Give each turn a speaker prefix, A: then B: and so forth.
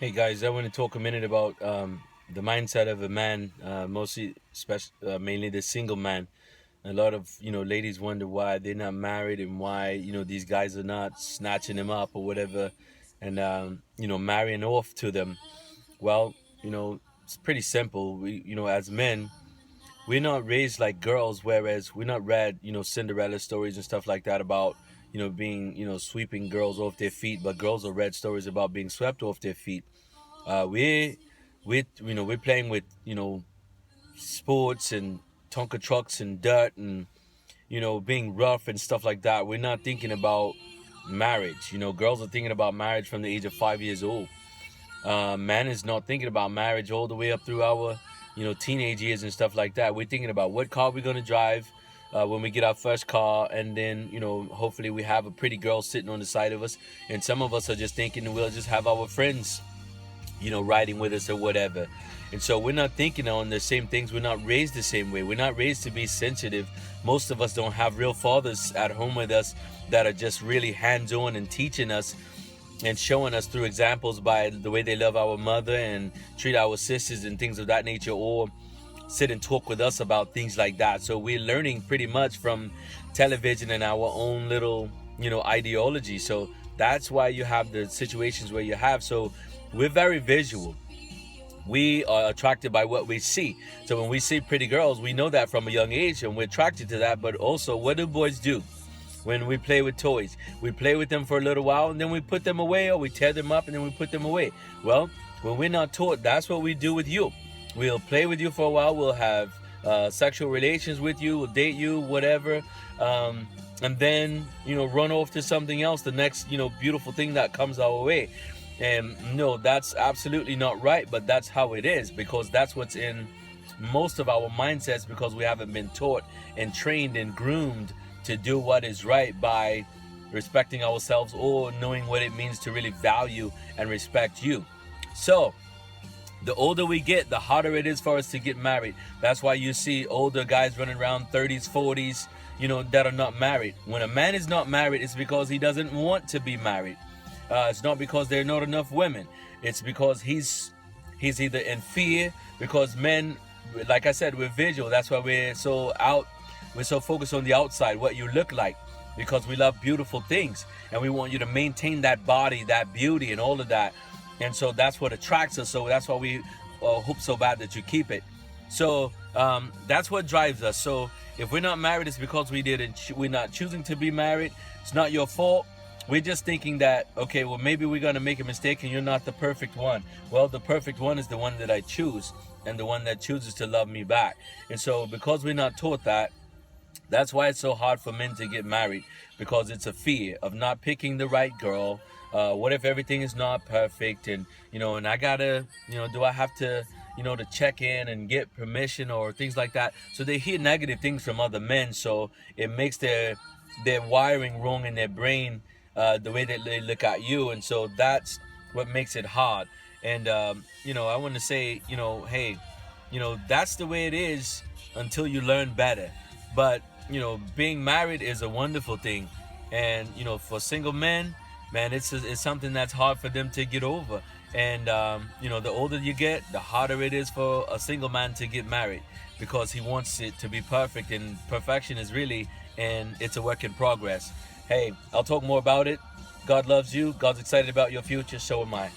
A: Hey guys, I want to talk a minute about the mindset of a man, mainly the single man. A lot of ladies wonder why they're not married and why these guys are not snatching them up or whatever, and marrying off to them. Well, it's pretty simple. We as men, we're not raised like girls, whereas we're not read Cinderella stories and stuff like that about being sweeping girls off their feet, but girls are read stories about being swept off their feet. We're playing with sports and Tonka trucks and dirt and being rough and stuff like that. We're not thinking about marriage. Girls are thinking about marriage from the age of 5 years old. Man is not thinking about marriage all the way up through our teenage years and stuff like that. We're thinking about what car we're gonna drive. When we get our first car, and then hopefully we have a pretty girl sitting on the side of us, and some of us are just thinking we'll just have our friends riding with us or whatever. And so we're not thinking on the same things. We're not raised the same way. We're not raised to be sensitive. Most of us don't have real fathers at home with us that are just really hands-on and teaching us and showing us through examples by the way they love our mother and treat our sisters and things of that nature, or sit and talk with us about things like that. So we're learning pretty much from television and our own little ideology. So that's why you have the situations where you have. So we're very visual. We are attracted by what we see. So when we see pretty girls, we know that from a young age and we're attracted to that. But also, what do boys do when we play with toys? We play with them for a little while and then we put them away, or we tear them up and then we put them away. Well, when we're not taught, that's what we do with you. We'll play with you for a while. We'll have sexual relations with you. We'll date you, whatever. And then, run off to something else, the next, beautiful thing that comes our way. And no, that's absolutely not right, but that's how it is, because that's what's in most of our mindsets, because we haven't been taught and trained and groomed to do what is right by respecting ourselves or knowing what it means to really value and respect you. So the older we get, the harder it is for us to get married. That's why you see older guys running around 30s, 40s, that are not married. When a man is not married, it's because he doesn't want to be married. It's not because there are not enough women. It's because he's either in fear, because men, like I said, we're visual. That's why we're so focused on the outside, what you look like, because we love beautiful things and we want you to maintain that body, that beauty and all of that. And so that's what attracts us. So that's why we hope so bad that you keep it. So that's what drives us. So if we're not married, it's because we're not choosing to be married. It's not your fault. We're just thinking that, okay, well, maybe we're going to make a mistake and you're not the perfect one. Well, the perfect one is the one that I choose, and the one that chooses to love me back. And so because we're not taught that, that's why it's so hard for men to get married, because it's a fear of not picking the right girl. What if everything is not perfect? And, and I gotta, do I have to, to check in and get permission or things like that? So they hear negative things from other men. So it makes their wiring wrong in their brain, the way that they look at you. And so that's what makes it hard. And, I want to say, hey, that's the way it is until you learn better. But, being married is a wonderful thing. And, for single men, man, it's something that's hard for them to get over. And, the older you get, the harder it is for a single man to get married, because he wants it to be perfect, and perfection is really, and it's a work in progress. Hey, I'll talk more about it. God loves you. God's excited about your future. So am I.